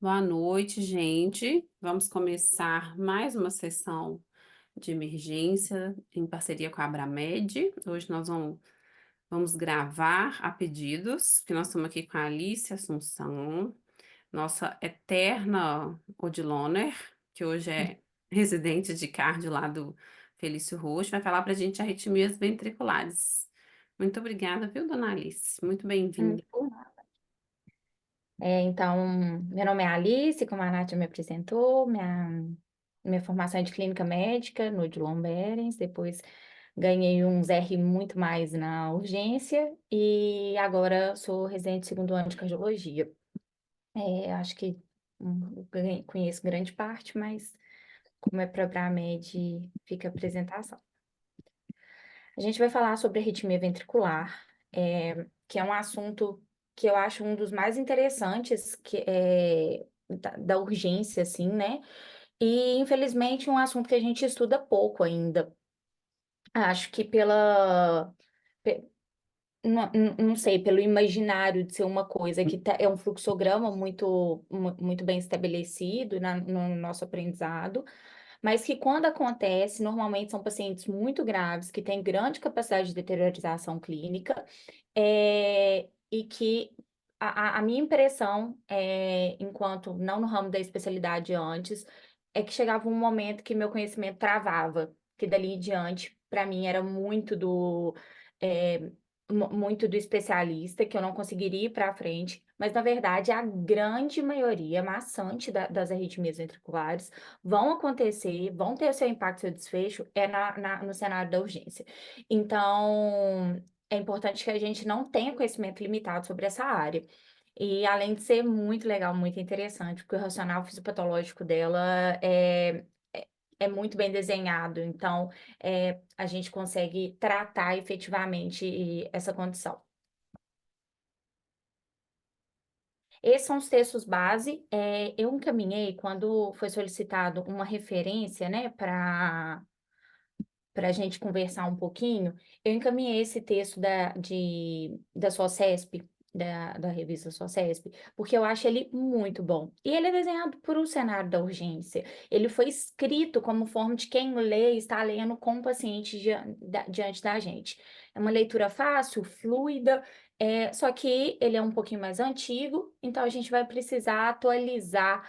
Boa noite, gente. Vamos começar mais uma sessão de emergência em parceria com a Abramed. Hoje nós vamos gravar a pedidos, que nós estamos aqui com a Alice Assunção, nossa eterna Odiloner, que hoje é residente de cardio lá do Felício Roxo, vai falar para a gente arritmias ventriculares. Muito obrigada, viu, dona Alice? Muito Hum. bem-vinda. Então, meu nome é Alice, como a Nath me apresentou, minha formação é de clínica médica no Odilon Berens, depois ganhei uns R muito mais na urgência e agora sou residente de segundo ano de cardiologia. Acho que conheço grande parte, mas como é para a Med, fica a apresentação. A gente vai falar sobre arritmia ventricular, que é um assunto que eu acho um dos mais interessantes da urgência, assim, né? E, infelizmente, um assunto que a gente estuda pouco ainda. Acho que pe- não sei, pelo imaginário de ser uma coisa que é um fluxograma muito bem estabelecido no nosso aprendizado, mas que quando acontece, normalmente são pacientes muito graves, que têm grande capacidade de deteriorização clínica, e que a minha impressão, enquanto não no ramo da especialidade antes, é que chegava um momento que meu conhecimento travava, que dali em diante, para mim, era é, muito do especialista, que eu não conseguiria ir para frente, mas na verdade a grande maioria maçante das arritmias ventriculares vão acontecer, vão ter o seu impacto, seu desfecho, no cenário da urgência. Então, é importante que a gente não tenha conhecimento limitado sobre essa área. E além de ser muito legal, muito interessante, porque o racional fisiopatológico dela é muito bem desenhado, então a gente consegue tratar efetivamente essa condição. Esses são os textos base. Eu encaminhei, quando foi solicitado uma referência, né, para a gente conversar um pouquinho, eu encaminhei esse texto da SOCESP, da revista SOCESP, porque eu acho ele muito bom. E ele é desenhado por um cenário da urgência. Ele foi escrito como forma de quem lê e está lendo com o paciente diante da gente. É uma leitura fácil, fluida, só que ele é um pouquinho mais antigo, então a gente vai precisar atualizar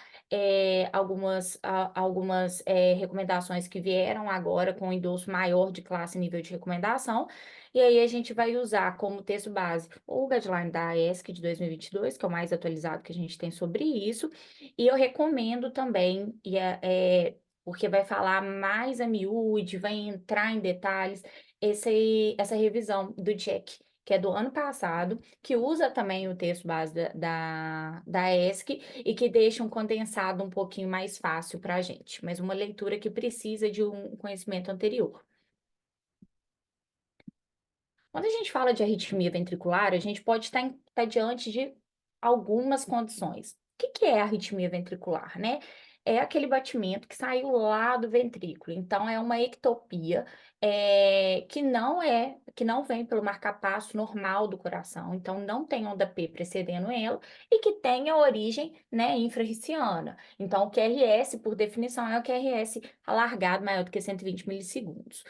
algumas recomendações que vieram agora com o endosso maior de classe e nível de recomendação, e aí a gente vai usar como texto base o guideline da AESC de 2022, que é o mais atualizado que a gente tem sobre isso, e eu recomendo também, porque vai falar mais a miúde, vai entrar em detalhes, essa revisão do Jack, que é do ano passado, que usa também o texto base da ESC e que deixa um condensado um pouquinho mais fácil para a gente, mas uma leitura que precisa de um conhecimento anterior. Quando a gente fala de arritmia ventricular, a gente pode estar diante de algumas condições. O que é arritmia ventricular, né? É aquele batimento que saiu lá do ventrículo. Então, é uma ectopia que não vem pelo marcapasso normal do coração. Então, não tem onda P precedendo ela e que tem a origem, né, infrarriciana. Então, o QRS, por definição, é o QRS alargado maior do que 120 milissegundos.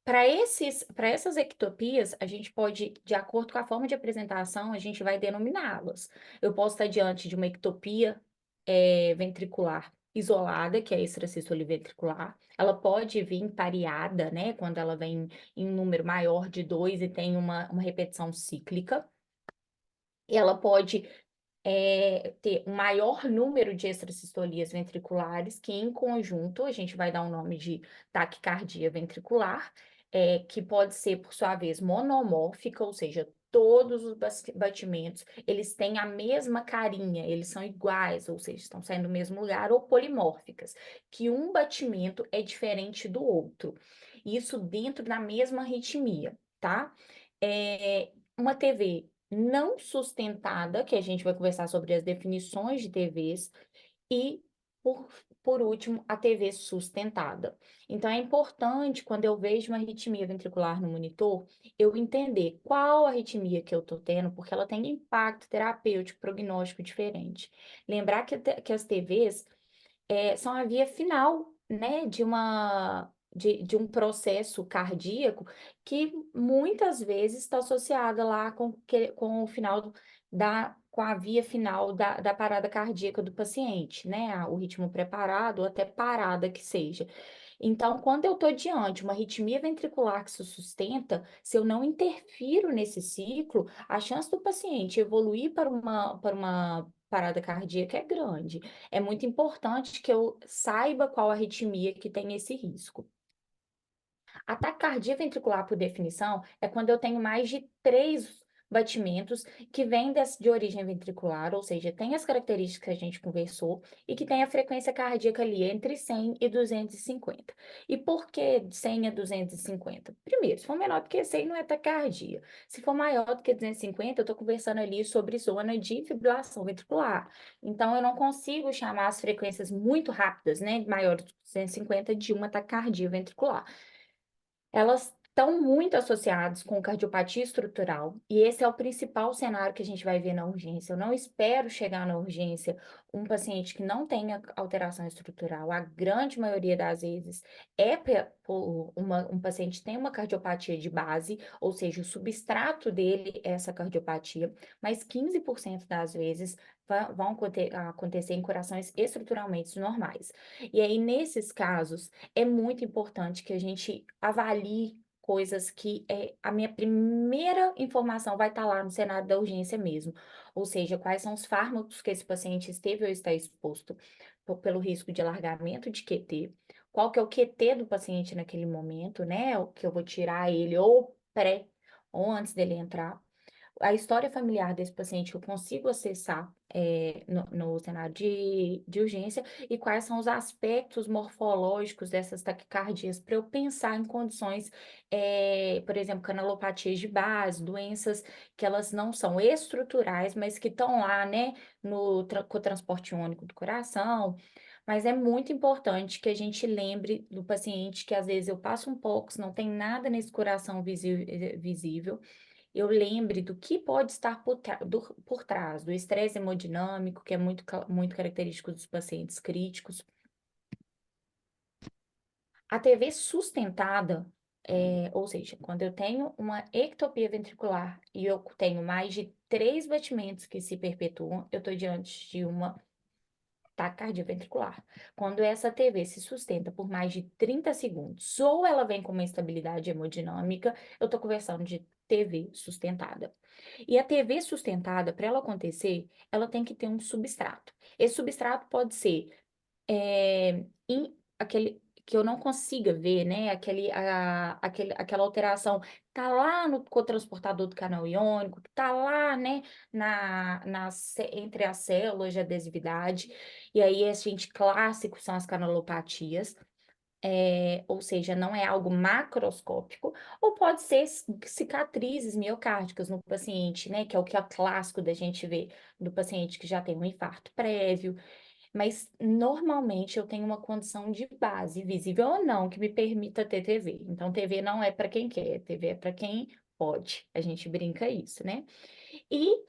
Para essas ectopias, a gente pode, de acordo com a forma de apresentação, a gente vai denominá-las. Eu posso estar diante de uma ectopia ventricular isolada, que é a extrasístole ventricular. Ela pode vir pareada, né? Quando ela vem em um número maior de 2 e tem uma repetição cíclica. Ela pode ter um maior número de extrasistolias ventriculares, que em conjunto a gente vai dar o nome de taquicardia ventricular, que pode ser, por sua vez, monomórfica, ou seja, todos os batimentos, eles têm a mesma carinha, eles são iguais, ou seja, estão saindo do mesmo lugar, ou polimórficas, que um batimento é diferente do outro. Isso dentro da mesma arritmia, tá? Uma TV não sustentada, que a gente vai conversar sobre as definições de TVs, e Por, por último, a TV sustentada. Então, é importante, quando eu vejo uma arritmia ventricular no monitor, eu entender qual arritmia que eu estou tendo, porque ela tem impacto terapêutico, prognóstico diferente. Lembrar que as TVs são a via final, né, de um processo cardíaco que muitas vezes está associada lá com o final com a via final da parada cardíaca do paciente, né, o ritmo preparado ou até parada que seja. Então, quando eu estou diante de uma arritmia ventricular que se sustenta, se eu não interfiro nesse ciclo, a chance do paciente evoluir para uma parada cardíaca é grande. É muito importante que eu saiba qual arritmia que tem esse risco. A taquicardia ventricular, por definição, é quando eu tenho mais de 3 batimentos que vêm de origem ventricular, ou seja, tem as características que a gente conversou e que tem a frequência cardíaca ali entre 100 e 250. E por que 100 a 250? Primeiro, se for menor do que 100, não é taquicardia. Se for maior do que 250, eu estou conversando ali sobre zona de fibrilação ventricular. Então, eu não consigo chamar as frequências muito rápidas, né, maiores do que 250, de uma taquicardia ventricular. Elas estão muito associadas com cardiopatia estrutural, e esse é o principal cenário que a gente vai ver na urgência. Eu não espero chegar na urgência um paciente que não tenha alteração estrutural. A grande maioria das vezes um paciente tem uma cardiopatia de base, ou seja, o substrato dele é essa cardiopatia, mas 15% das vezes vão acontecer em corações estruturalmente normais. E aí, nesses casos, é muito importante que a gente avalie coisas que a minha primeira informação vai estar lá no cenário da urgência mesmo. Ou seja, quais são os fármacos que esse paciente esteve ou está exposto pelo risco de alargamento de QT, qual que é o QT do paciente naquele momento, né? O que eu vou tirar ele ou pré ou antes dele entrar, a história familiar desse paciente que eu consigo acessar no cenário de urgência e quais são os aspectos morfológicos dessas taquicardias para eu pensar em condições, por exemplo, canalopatias de base, doenças que elas não são estruturais, mas que estão lá, né, com o transporte único do coração. Mas é muito importante que a gente lembre do paciente que às vezes eu passo um pouco, se não tem nada nesse coração visível, eu lembre do que pode estar por trás, do estresse hemodinâmico, que é muito característico dos pacientes críticos. A TV sustentada, ou seja, quando eu tenho uma ectopia ventricular e eu tenho mais de 3 batimentos que se perpetuam, eu estou diante de uma taquicardia ventricular. Quando essa TV se sustenta por mais de 30 segundos, ou ela vem com uma instabilidade hemodinâmica, eu estou conversando de TV sustentada. E a TV sustentada, para ela acontecer, ela tem que ter um substrato. Esse substrato pode ser aquele que eu não consiga ver, né? Aquela alteração tá lá no cotransportador do canal iônico, tá lá, né? Entre as células de adesividade. E aí, esse gente clássico são as canalopatias. Ou seja, não é algo macroscópico, ou pode ser cicatrizes miocárdicas no paciente, né? Que é o que é clássico da gente ver do paciente que já tem um infarto prévio. Mas normalmente eu tenho uma condição de base, visível ou não, que me permita ter TV. Então, TV não é para quem quer, TV é para quem pode. A gente brinca isso, né? E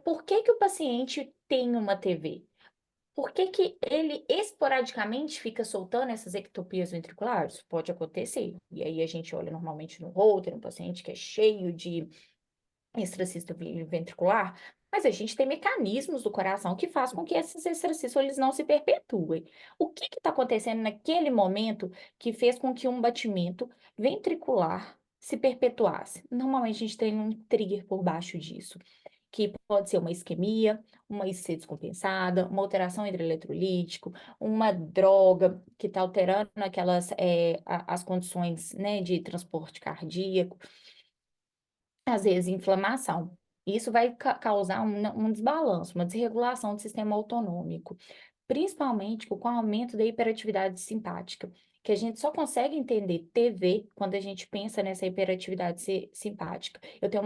por que que o paciente tem uma TV? Por que que ele esporadicamente fica soltando essas ectopias ventriculares? Pode acontecer. E aí a gente olha normalmente no Holter, um paciente que é cheio de extracístole ventricular, mas a gente tem mecanismos do coração que faz com que esses extracístoles não se perpetuem. O que está acontecendo naquele momento que fez com que um batimento ventricular se perpetuasse? Normalmente a gente tem um trigger por baixo disso, que pode ser uma isquemia, uma IC descompensada, uma alteração hidroeletrolítico, uma droga que está alterando as condições, né, de transporte cardíaco, às vezes inflamação. Isso vai causar um desbalanço, uma desregulação do sistema autonômico, principalmente com o aumento da hiperatividade simpática, que a gente só consegue entender TV quando a gente pensa nessa hiperatividade simpática. Eu tenho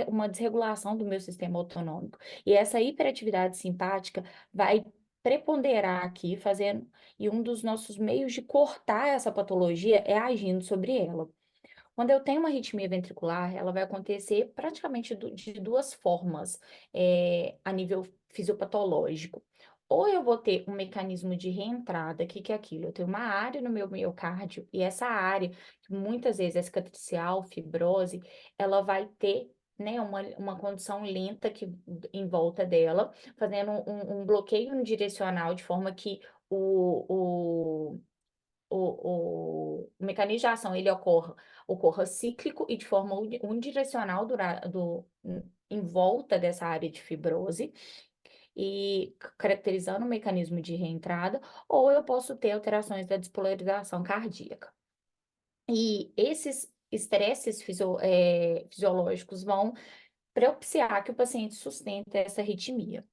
uma desregulação do meu sistema autonômico, e essa hiperatividade simpática vai preponderar aqui, fazendo, e um dos nossos meios de cortar essa patologia é agindo sobre ela. Quando eu tenho uma arritmia ventricular, ela vai acontecer praticamente de duas formas, a nível fisiopatológico. Ou eu vou ter um mecanismo de reentrada, o que que é aquilo? Eu tenho uma área no meu miocárdio, e essa área, que muitas vezes é cicatricial, fibrose, ela vai ter, né, uma condição lenta que, em volta dela, fazendo um bloqueio unidirecional, de forma que o mecanismo de ação ele ocorra cíclico e de forma unidirecional em volta dessa área de fibrose, e caracterizando o mecanismo de reentrada, ou eu posso ter alterações da despolarização cardíaca. E esses estresses fisiológicos vão propiciar que o paciente sustente essa arritmia.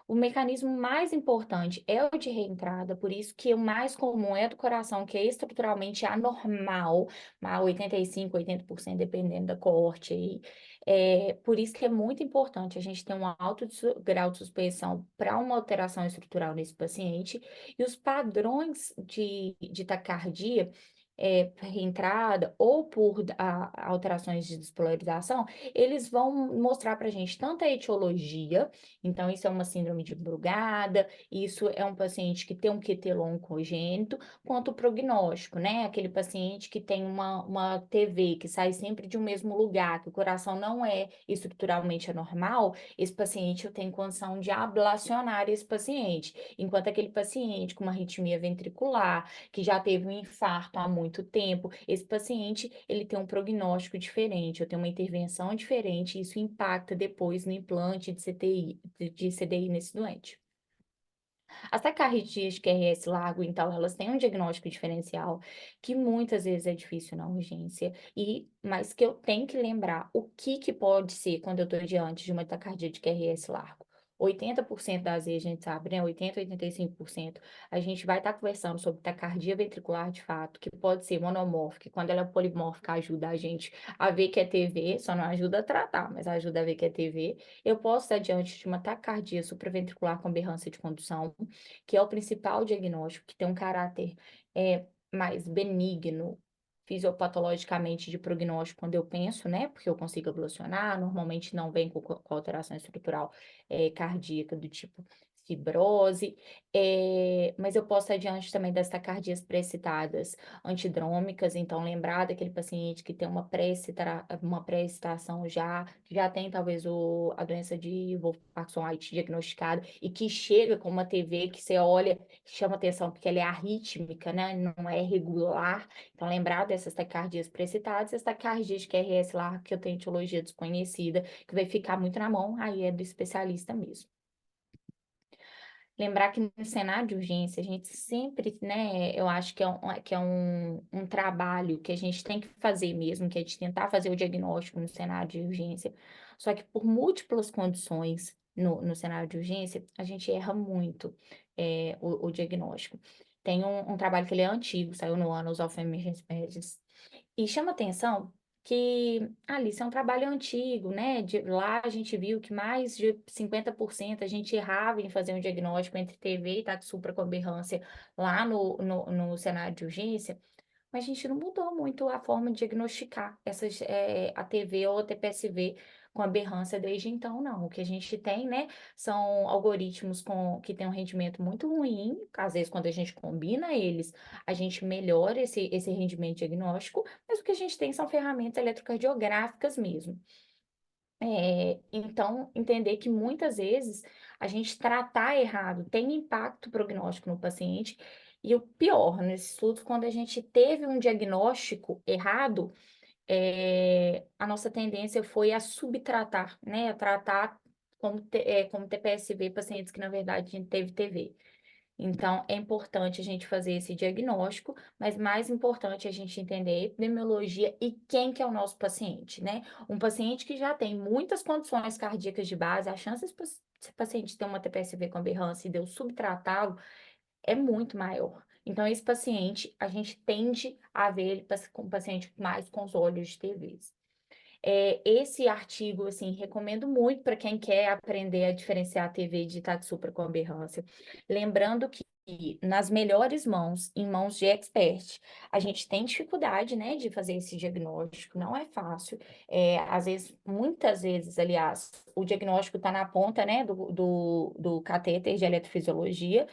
O mecanismo mais importante é o de reentrada, por isso que o mais comum é do coração, que é estruturalmente anormal, mas 85, 80%, dependendo da coorte aí. Por isso que é muito importante a gente ter um alto grau de suspeição para uma alteração estrutural nesse paciente, e os padrões de taquicardia, reentrada ou por alterações de despolarização, eles vão mostrar para a gente tanto a etiologia. Então, isso é uma síndrome de Brugada, isso é um paciente que tem um QT-LON congênito, quanto o prognóstico, né? Aquele paciente que tem uma TV que sai sempre de um mesmo lugar, que o coração não é estruturalmente anormal, esse paciente eu tenho condição de ablacionar esse paciente. Enquanto aquele paciente com uma arritmia ventricular, que já teve um infarto há muito tempo, esse paciente, ele tem um prognóstico diferente, eu tenho uma intervenção diferente, e isso impacta depois no implante de CTI, de CDI nesse doente. As taquicardias de QRS largo, então, elas têm um diagnóstico diferencial que muitas vezes é difícil na urgência, mas que eu tenho que lembrar o que que pode ser quando eu estou diante de uma taquicardia de QRS largo. 80% das vezes a gente sabe, né? 80, 85%, a gente vai estar conversando sobre taquicardia ventricular de fato, que pode ser monomórfica, e quando ela é polimórfica ajuda a gente a ver que é TV, só não ajuda a tratar, mas ajuda a ver que é TV. Eu posso estar diante de uma taquicardia supraventricular com aberrância de condução, que é o principal diagnóstico, que tem um caráter mais benigno, fisiopatologicamente de prognóstico, quando eu penso, né? Porque eu consigo ablacionar, normalmente não vem com alteração estrutural cardíaca do tipo fibrose, mas eu posso estar diante também das taquicardias pré-excitadas antidrômicas, então lembrar daquele paciente que tem uma pré-excitação já tem talvez a doença de Wolff-Parkinson-White diagnosticada, e que chega com uma TV que você olha, chama atenção porque ela é arrítmica, né? Não é regular. Então lembrar dessas taquicardias pré-excitadas, as taquicardias de QRS lá, que eu tenho etiologia desconhecida, que vai ficar muito na mão, aí é do especialista mesmo. Lembrar que no cenário de urgência, a gente sempre, né, eu acho que é um trabalho que a gente tem que fazer mesmo, que é de tentar fazer o diagnóstico no cenário de urgência, só que por múltiplas condições no cenário de urgência, a gente erra muito o diagnóstico. Tem um trabalho que ele é antigo, saiu no Annals of Emergency Medicine, e chama atenção que, Alice, é um trabalho antigo, né? Lá a gente viu que mais de 50% a gente errava em fazer um diagnóstico entre TV e TAC supra com aberrância lá no cenário de urgência, mas a gente não mudou muito a forma de diagnosticar a TV ou a TPSV com aberrância desde então, não. O que a gente tem, né, são algoritmos que têm um rendimento muito ruim. Às vezes, quando a gente combina eles, a gente melhora esse rendimento diagnóstico, mas o que a gente tem são ferramentas eletrocardiográficas mesmo. Então, entender que muitas vezes a gente tratar errado tem impacto prognóstico no paciente, e o pior nesse estudo, quando a gente teve um diagnóstico errado, a nossa tendência foi a subtratar, né? A tratar como TPSV pacientes que, na verdade, teve TV. Então, é importante a gente fazer esse diagnóstico, mas mais importante é a gente entender a epidemiologia e quem que é o nosso paciente, né? Um paciente que já tem muitas condições cardíacas de base, a chance desse paciente ter uma TPSV com aberrância e de eu subtratá-lo é muito maior. Então, esse paciente, a gente tende a ver ele como paciente mais com os olhos de TVs. Esse artigo, assim, recomendo muito para quem quer aprender a diferenciar a TV de ataque supra com aberrância. Lembrando que nas melhores mãos, em mãos de expert, a gente tem dificuldade, né, de fazer esse diagnóstico, não é fácil. Às vezes, muitas vezes, aliás, o diagnóstico está na ponta, né, do catéter de eletrofisiologia.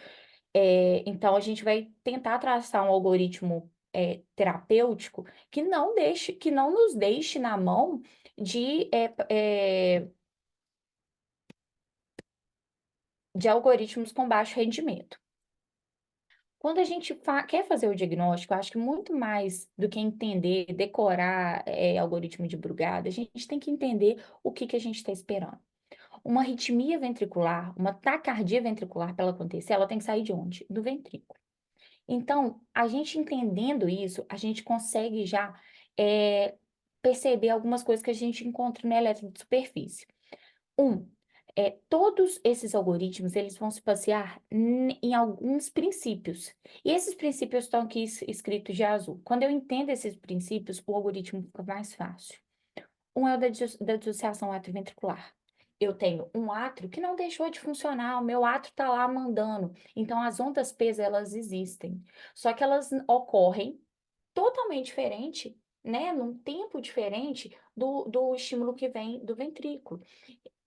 Então, a gente vai tentar traçar um algoritmo terapêutico que não nos deixe na mão de algoritmos com baixo rendimento. Quando a gente quer fazer o diagnóstico, eu acho que muito mais do que entender, decorar algoritmo de Brugada, a gente tem que entender o que a gente está esperando. Uma arritmia ventricular, uma taquicardia ventricular, para ela acontecer, ela tem que sair de onde? Do ventrículo. Então, a gente entendendo isso, a gente consegue já eh, perceber algumas coisas que a gente encontra no eletro de superfície. Um, todos esses algoritmos, eles vão se basear em alguns princípios. E esses princípios estão aqui escritos de azul. Quando eu entendo esses princípios, o algoritmo fica mais fácil. Um é o da dissociação atrioventricular. Eu tenho um átrio que não deixou de funcionar, o meu átrio está lá mandando. Então, as ondas P, elas existem. Só que elas ocorrem totalmente diferente, né? Num tempo diferente do estímulo que vem do ventrículo.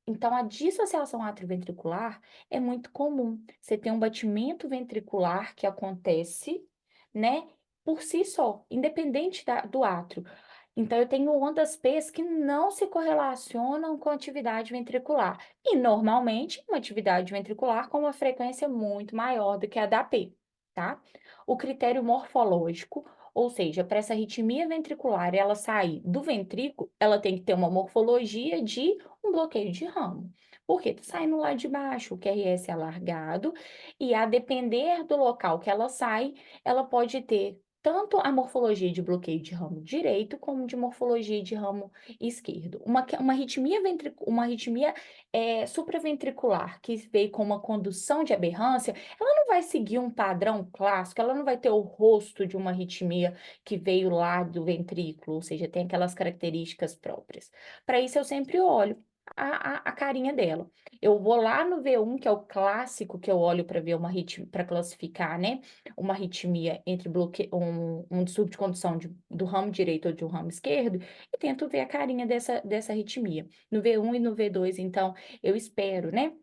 Então, a dissociação atrioventricular é muito comum. Você tem um batimento ventricular que acontece, né, por si só, independente do átrio. Então, eu tenho ondas P que não se correlacionam com a atividade ventricular. E, normalmente, uma atividade ventricular com uma frequência muito maior do que a da P, tá? O critério morfológico, ou seja, para essa arritmia ventricular ela sair do ventrículo, ela tem que ter uma morfologia de um bloqueio de ramo. Porque tá saindo lá de baixo, o QRS é alargado, e a depender do local que ela sai, ela pode ter tanto a morfologia de bloqueio de ramo direito, como de morfologia de ramo esquerdo. Uma arritmia supraventricular que veio com uma condução de aberrância, ela não vai seguir um padrão clássico, ela não vai ter o rosto de uma arritmia que veio lá do ventrículo, ou seja, tem aquelas características próprias. Para isso, eu sempre olho a carinha dela. Eu vou lá no V1, que é o clássico que eu olho para ver uma arritmia, para classificar, né? Uma arritmia entre um distúrbio de condução do ramo direito ou do ramo esquerdo, e tento ver a carinha dessa arritmia. No V1 e no V2, então, eu espero, né?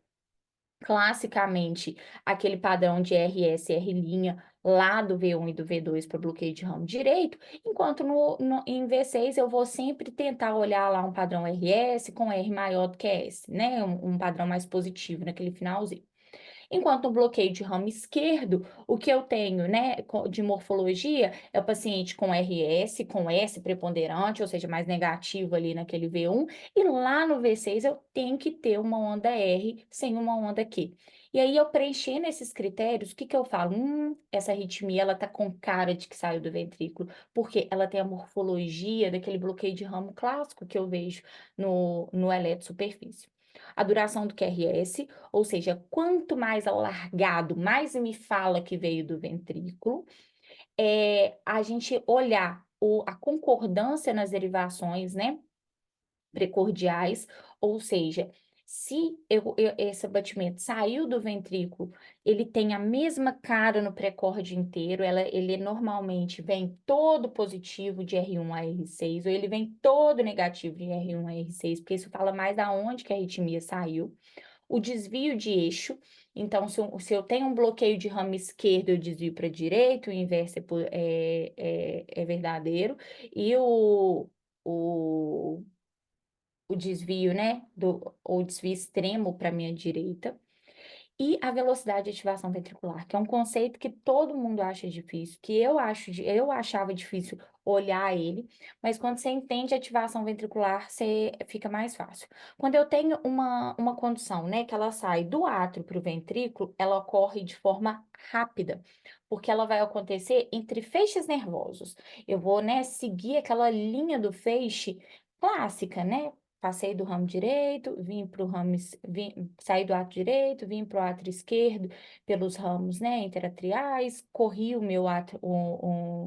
Classicamente, aquele padrão de RS, R' lá do V1 e do V2 para bloqueio de ramo direito, enquanto em V6 eu vou sempre tentar olhar lá um padrão RS com R maior do que S, né? Um padrão mais positivo naquele finalzinho. Enquanto no bloqueio de ramo esquerdo, o que eu tenho, né, de morfologia é o paciente com RS, com S preponderante, ou seja, mais negativo ali naquele V1, e lá no V6 eu tenho que ter uma onda R sem uma onda Q. E aí, eu preenchendo esses critérios, o que eu falo? Essa arritmia, ela tá com cara de que saiu do ventrículo, porque ela tem a morfologia daquele bloqueio de ramo clássico que eu vejo no eletrosuperfície. A duração do QRS, ou seja, quanto mais alargado, mais me fala que veio do ventrículo. A gente olhar a concordância nas derivações, né, precordiais, ou seja, se esse batimento saiu do ventrículo, ele tem a mesma cara no precórdio inteiro, ele normalmente vem todo positivo de R1 a R6, ou ele vem todo negativo de R1 a R6, porque isso fala mais aonde que a arritmia saiu. O desvio de eixo, então, se eu tenho um bloqueio de ramo esquerdo, eu desvio para direito, o inverso é verdadeiro, e o, o desvio, né, o desvio extremo para minha direita. E a velocidade de ativação ventricular, que é um conceito que todo mundo acha difícil, que eu achava difícil olhar ele, mas quando você entende a ativação ventricular, você fica mais fácil. Quando eu tenho uma condução, né, que ela sai do átrio para o ventrículo, ela ocorre de forma rápida, porque ela vai acontecer entre feixes nervosos. Eu vou, né, seguir aquela linha do feixe clássica, né? Passei do ramo direito, vim para o ramo, saí do átrio direito, vim para o átrio esquerdo, pelos ramos, né, interatriais, corri o meu átrio,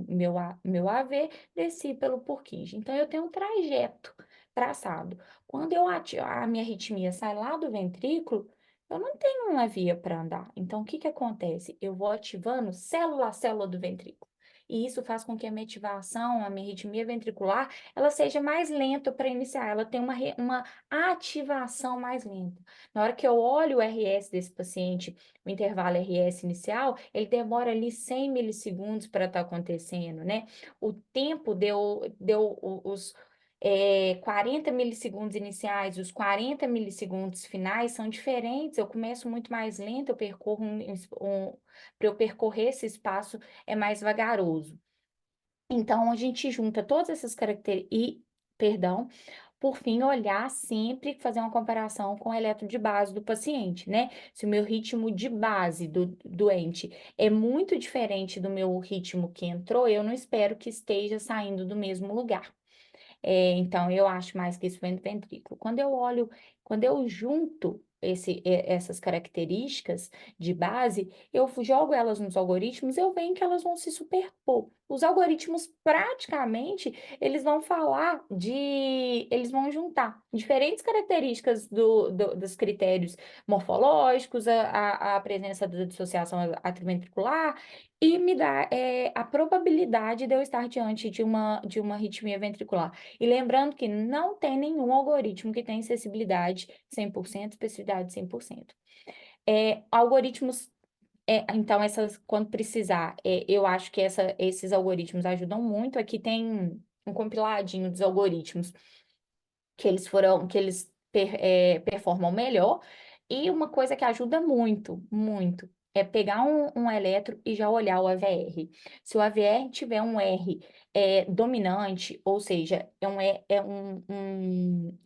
meu AV, desci pelo Purkinje. Então, eu tenho um trajeto traçado. Quando a minha arritmia sai lá do ventrículo, eu não tenho uma via para andar. Então, o que que acontece? Eu vou ativando célula a célula do ventrículo. E isso faz com que a minha ativação, a minha arritmia ventricular, ela seja mais lenta para iniciar. Ela tem uma ativação mais lenta. Na hora que eu olho o RS desse paciente, o intervalo RS inicial, ele demora ali 100 milissegundos para estar acontecendo, né? O tempo deu os 40 milissegundos iniciais, os 40 milissegundos finais são diferentes. Eu começo muito mais lento, eu percorro para eu percorrer esse espaço é mais vagaroso. Então, a gente junta todas essas características e, perdão, por fim, olhar sempre, fazer uma comparação com o eletro de base do paciente, né? Se o meu ritmo de base do doente é muito diferente do meu ritmo que entrou, eu não espero que esteja saindo do mesmo lugar. Então, eu acho mais que isso vem do ventrículo. Quando eu junto essas características de base, eu jogo elas nos algoritmos, eu vejo que elas vão se superpor. Os algoritmos, praticamente, eles vão juntar diferentes características dos critérios morfológicos, a presença da dissociação atriventricular, e me dá a probabilidade de eu estar diante de uma arritmia ventricular. E lembrando que não tem nenhum algoritmo que tenha acessibilidade 100%, especificidade 100%. Algoritmos, então, quando precisar, eu acho que esses algoritmos ajudam muito. Aqui tem um compiladinho dos algoritmos que eles performam melhor. E uma coisa que ajuda muito, muito, é pegar um eletro e já olhar o AVR. Se o AVR tiver um R dominante, ou seja,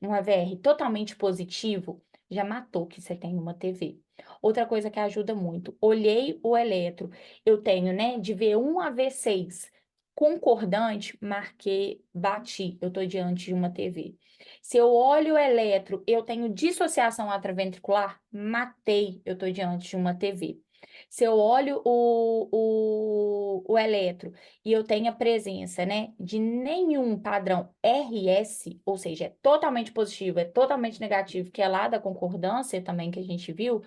um AVR totalmente positivo, já matou que você tem uma TV. Outra coisa que ajuda muito, olhei o eletro, eu tenho, né, de V1 a V6, concordante, marquei, bati, eu estou diante de uma TV. Se eu olho o eletro, eu tenho dissociação atraventricular, matei, eu estou diante de uma TV. Se eu olho o eletro e eu tenho a presença, né, de nenhum padrão RS, ou seja, é totalmente positivo, é totalmente negativo, que é lá da concordância também que a gente viu,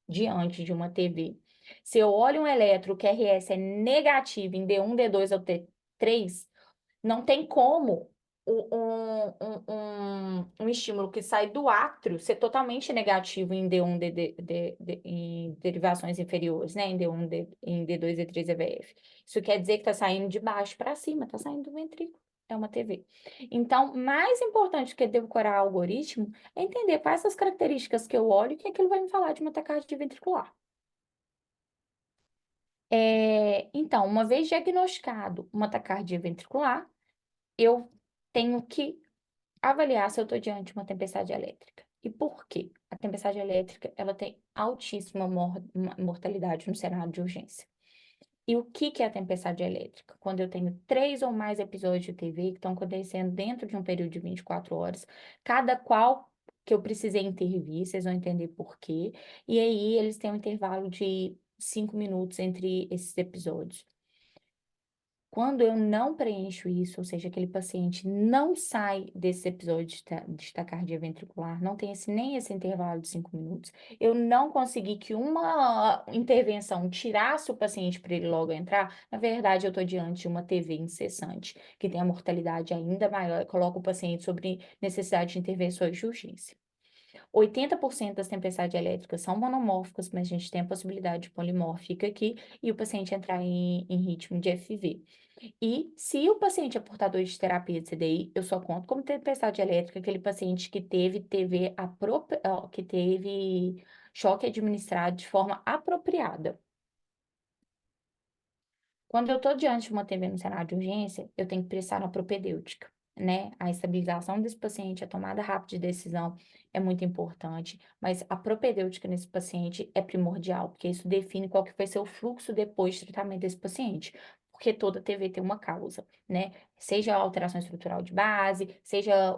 diante de uma TV. Se eu olho um eletro que RS é negativo em D1, D2 ou T3, não tem como um estímulo que sai do átrio ser totalmente negativo em D1, em derivações inferiores, né? Em D1, em D2, D3, EVF. Isso quer dizer que está saindo de baixo para cima, está saindo do ventrículo. É uma TV. Então, mais importante que decorar algoritmo é entender quais são as características que eu olho e que aquilo vai me falar de uma taquicardia ventricular. Então, uma vez diagnosticado uma taquicardia ventricular, eu tenho que avaliar se eu estou diante de uma tempestade elétrica. E por quê? A tempestade elétrica, ela tem altíssima mortalidade no cenário de urgência. E o que que é a tempestade elétrica? Quando eu tenho 3 ou mais episódios de TV que estão acontecendo dentro de um período de 24 horas, cada qual que eu precisei intervir, vocês vão entender por quê. E aí eles têm um intervalo de 5 minutos entre esses episódios. Quando eu não preencho isso, ou seja, aquele paciente não sai desse episódio de taquicardia ventricular, não tem nem esse intervalo de 5 minutos, eu não consegui que uma intervenção tirasse o paciente para ele logo entrar, na verdade, eu estou diante de uma TV incessante, que tem a mortalidade ainda maior, e coloca o paciente sobre necessidade de intervenções de urgência. 80% das tempestades elétricas são monomórficas, mas a gente tem a possibilidade de polimórfica aqui, e o paciente entrar em ritmo de FV. E se o paciente é portador de terapia de CDI, eu só conto como tempestade elétrica aquele paciente que teve que teve choque administrado de forma apropriada. Quando eu estou diante de uma TV no cenário de urgência, eu tenho que prestar uma propedêutica, né? A estabilização desse paciente, a tomada rápida de decisão é muito importante, mas a propedêutica nesse paciente é primordial, porque isso define qual que vai ser o fluxo depois de tratamento desse paciente. Porque toda TV tem uma causa, né? Seja a alteração estrutural de base, seja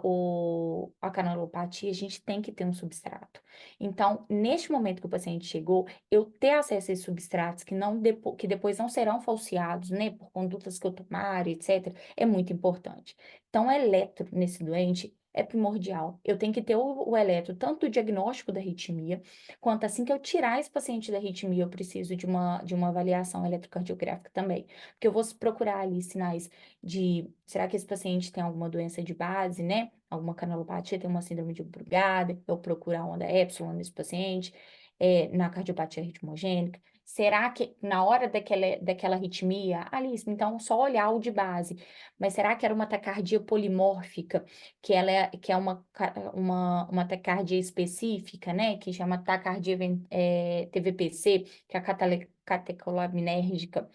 a canulopatia, a gente tem que ter um substrato. Então, neste momento que o paciente chegou, eu ter acesso a esses substratos que depois não serão falseados, né, por condutas que eu tomar, etc., é muito importante. Então, eletro nesse doente é primordial. Eu tenho que ter o eletro, tanto do diagnóstico da arritmia, quanto assim que eu tirar esse paciente da arritmia, eu preciso de uma avaliação eletrocardiográfica também. Porque eu vou procurar ali sinais de, será que esse paciente tem alguma doença de base, né? Alguma canelopatia, tem uma síndrome de Brugada, eu procurar a onda epsilon nesse paciente, na cardiopatia ritmogênica. Será que na hora daquela arritmia, Alice, então só olhar o de base, mas será que era uma taquicardia polimórfica, que é uma taquicardia específica, né, que chama taquicardia TVPC, que é a catecolaminérgica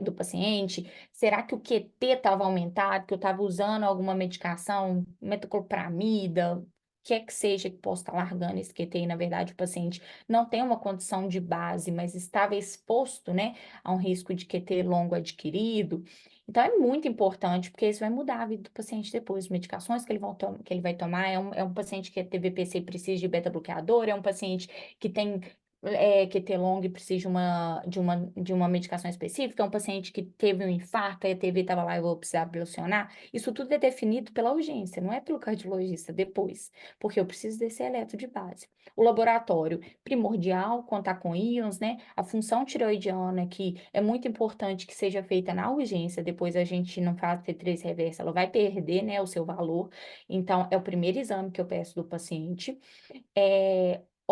do paciente? Será que o QT estava aumentado, que eu estava usando alguma medicação, metoclopramida, o que é que seja que possa estar largando esse QT e, na verdade, o paciente não tem uma condição de base, mas estava exposto, né, a um risco de QT longo adquirido. Então, é muito importante, porque isso vai mudar a vida do paciente depois. As medicações que ele vai tomar, é um paciente que é TVPC e precisa de beta-bloqueador, é um paciente que tem QT long e precisa de uma medicação específica, é um paciente que teve um infarto, a ETV estava lá e vou precisar ablacionar. Isso tudo é definido pela urgência, não é pelo cardiologista depois, porque eu preciso desse eletro de base. O laboratório primordial, contar com íons, né? A função tireoidiana, que é muito importante que seja feita na urgência, depois a gente não faz T3 reversa, ela vai perder, né, o seu valor. Então, é o primeiro exame que eu peço do paciente.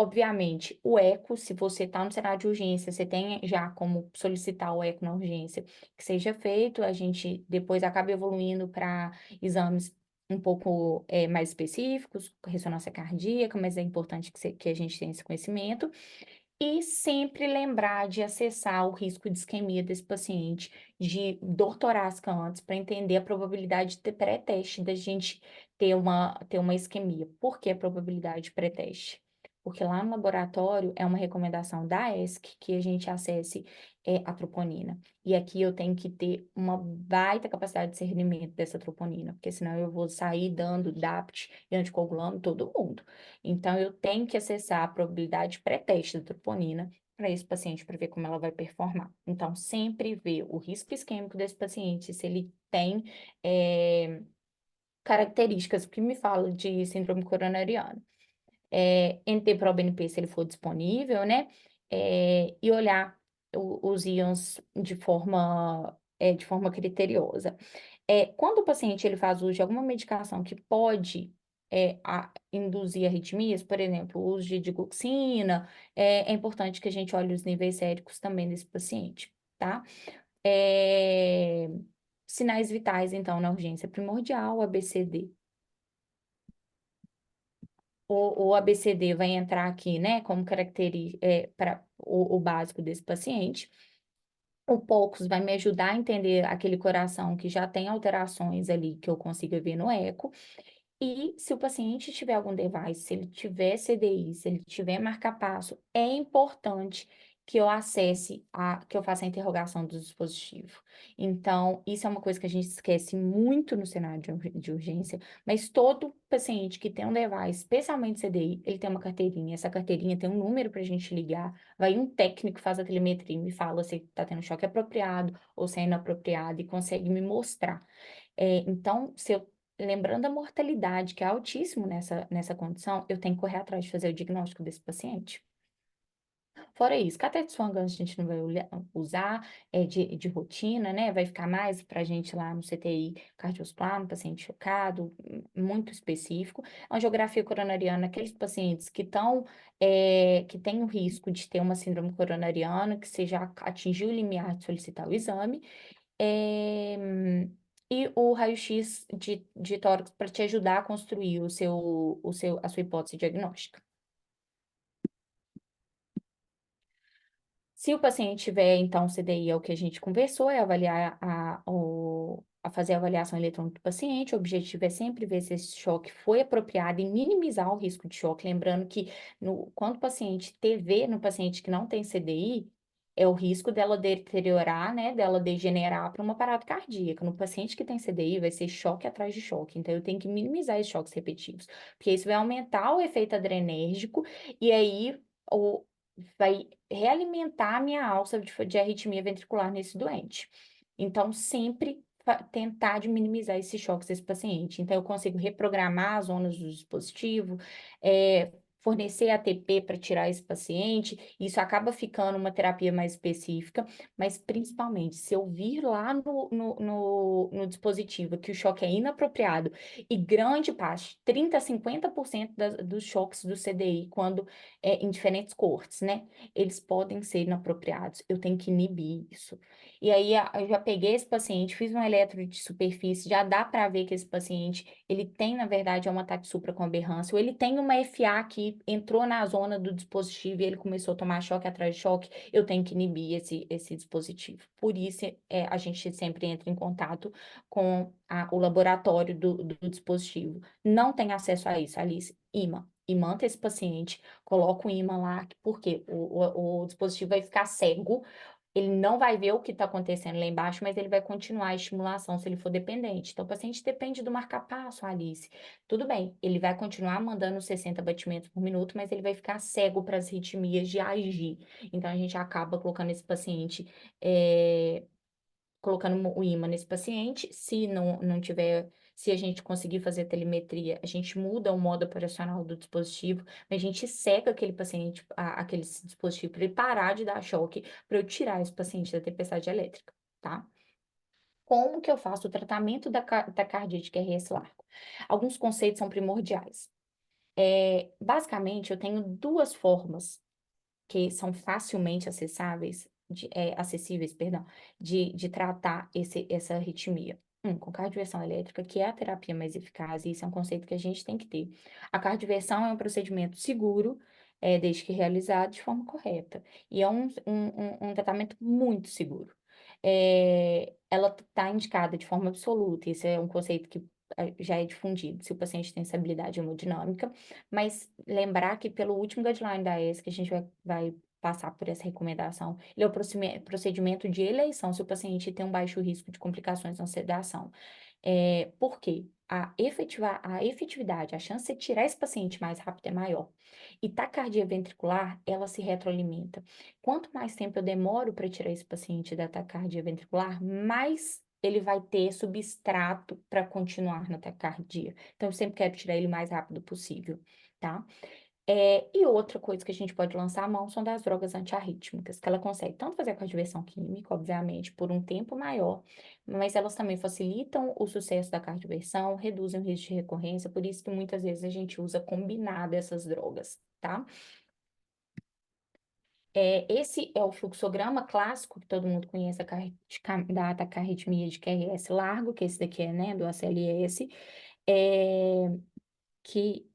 Obviamente, o eco, se você está no cenário de urgência, você tem já como solicitar o eco na urgência, que seja feito, a gente depois acaba evoluindo para exames um pouco mais específicos, ressonância cardíaca, mas é importante que a gente tenha esse conhecimento. E sempre lembrar de acessar o risco de isquemia desse paciente, de dor torácica antes, para entender a probabilidade de ter pré-teste da gente ter uma isquemia. Por que a probabilidade pré-teste? Porque lá no laboratório é uma recomendação da ESC que a gente acesse a troponina. E aqui eu tenho que ter uma baita capacidade de discernimento dessa troponina, porque senão eu vou sair dando DAPT e anticoagulando todo mundo. Então, eu tenho que acessar a probabilidade pré-teste da troponina para esse paciente, para ver como ela vai performar. Então, sempre ver o risco isquêmico desse paciente, se ele tem características que me falam de síndrome coronariana. NT-proBNP, se ele for disponível, né? E olhar os íons de forma criteriosa. Quando o paciente ele faz uso de alguma medicação que pode induzir arritmias, por exemplo, o uso de digoxina, é importante que a gente olhe os níveis séricos também desse paciente, tá? É, Sinais vitais, então, na urgência primordial, ABCD. O ABCD vai entrar aqui, né, como característica para o básico desse paciente. O POCUS vai me ajudar a entender aquele coração que já tem alterações ali que eu consiga ver no eco. E se o paciente tiver algum device, se ele tiver CDI, se ele tiver marca-passo, é importante que eu que eu faça a interrogação do dispositivo. Então, isso é uma coisa que a gente esquece muito no cenário de urgência, mas todo paciente que tem um device, especialmente CDI, ele tem uma carteirinha. Essa carteirinha tem um número para a gente ligar, vai um técnico, faz a telemetria e me fala se está tendo choque apropriado ou se é inapropriado e consegue me mostrar. Então, se eu lembrando a mortalidade, que é altíssimo nessa condição, eu tenho que correr atrás de fazer o diagnóstico desse paciente. Fora isso, cateter Swan-Ganz a gente não vai usar de rotina, né? Vai ficar mais para a gente lá no CTI cardiovascular, no paciente chocado, muito específico. A angiografia coronariana, aqueles pacientes que têm o risco de ter uma síndrome coronariana, que você já atingiu o limiar de solicitar o exame. E o raio-x de tórax para te ajudar a construir a sua hipótese diagnóstica. Se o paciente tiver, então, CDI, é o que a gente conversou, é avaliar a fazer a avaliação eletrônica do paciente. O objetivo é sempre ver se esse choque foi apropriado e minimizar o risco de choque. Lembrando que quando o paciente TV no paciente que não tem CDI, é o risco dela deteriorar, né, dela degenerar para uma parada cardíaca. No paciente que tem CDI, vai ser choque atrás de choque. Então, eu tenho que minimizar esses choques repetitivos, porque isso vai aumentar o efeito adrenérgico e aí vai realimentar a minha alça de arritmia ventricular nesse doente. Então, sempre tentar de minimizar esses choques desse paciente. Então, eu consigo reprogramar as zonas do dispositivo, fornecer ATP para tirar esse paciente, isso acaba ficando uma terapia mais específica, mas principalmente, se eu vir lá no dispositivo que o choque é inapropriado e grande parte, 30 a 50% dos choques do CDI, quando é em diferentes cortes, né? Eles podem ser inapropriados. Eu tenho que inibir isso. E aí, eu já peguei esse paciente, fiz um eletro de superfície, já dá para ver que esse paciente, ele tem, na verdade, um ataque supra com aberrância, ou ele tem uma FA que entrou na zona do dispositivo e ele começou a tomar choque atrás de choque, eu tenho que inibir esse dispositivo. Por isso, a gente sempre entra em contato com o laboratório do dispositivo. Não tem acesso a isso, Alice. IMA. Imanta esse paciente, coloca o ímã lá, porque o dispositivo vai ficar cego, ele não vai ver o que está acontecendo lá embaixo, mas ele vai continuar a estimulação se ele for dependente. Então, o paciente depende do marca-passo, Alice. Tudo bem, ele vai continuar mandando 60 batimentos por minuto, mas ele vai ficar cego para as arritmias de agir. Então, a gente acaba colocando esse paciente, colocando o ímã nesse paciente. Se não tiver, se a gente conseguir fazer telemetria, a gente muda o modo operacional do dispositivo, a gente seca aquele paciente, aquele dispositivo para ele parar de dar choque, para eu tirar esse paciente da tempestade elétrica, tá? Como que eu faço o tratamento da cardíaca RS largo? Alguns conceitos são primordiais. Basicamente, eu tenho duas formas que são facilmente acessíveis, perdão, de tratar essa arritmia. Com cardioversão elétrica, que é a terapia mais eficaz, e isso é um conceito que a gente tem que ter. A cardioversão é um procedimento seguro, desde que realizado de forma correta. E é um tratamento muito seguro. Ela está indicada de forma absoluta, isso é um conceito que já é difundido, se o paciente tem estabilidade hemodinâmica, mas lembrar que pelo último guideline da ESC, que a gente vai passar por essa recomendação, ele é o procedimento de eleição se o paciente tem um baixo risco de complicações na sedação. Por quê? A efetividade, a chance de tirar esse paciente mais rápido é maior. E taquicardia ventricular, ela se retroalimenta. Quanto mais tempo eu demoro para tirar esse paciente da taquicardia ventricular, mais ele vai ter substrato para continuar na taquicardia. Então, eu sempre quero tirar ele o mais rápido possível, tá? E outra coisa que a gente pode lançar a mão são das drogas antiarrítmicas, que ela consegue tanto fazer a cardioversão química, obviamente, por um tempo maior, mas elas também facilitam o sucesso da cardioversão, reduzem o risco de recorrência, por isso que muitas vezes a gente usa combinado essas drogas, tá? Esse é o fluxograma clássico que todo mundo conhece da taquiarritmia de QRS largo, que esse daqui é, né, do ACLS, que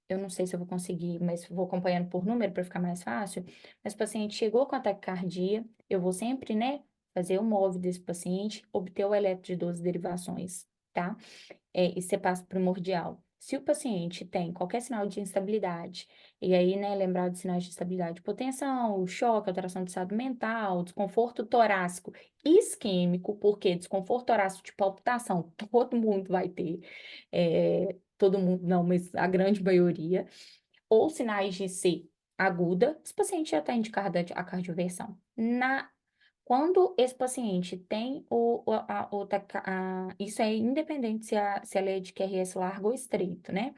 eu não sei se eu vou conseguir, mas vou acompanhando por número para ficar mais fácil. Mas o paciente chegou com taquicardia, eu vou sempre, né, fazer o MOV desse paciente, obter o eletro de 12 derivações, tá? Isso é passo primordial. Se o paciente tem qualquer sinal de instabilidade, e aí, né, lembrar de sinais de instabilidade, hipotensão, choque, alteração de estado mental, desconforto torácico isquêmico, porque desconforto torácico de palpitação, todo mundo vai ter, todo mundo não, mas a grande maioria, ou sinais de C aguda, esse paciente já está indicado a cardioversão. Quando esse paciente tem isso é independente se ela é de QRS largo ou estreito, né?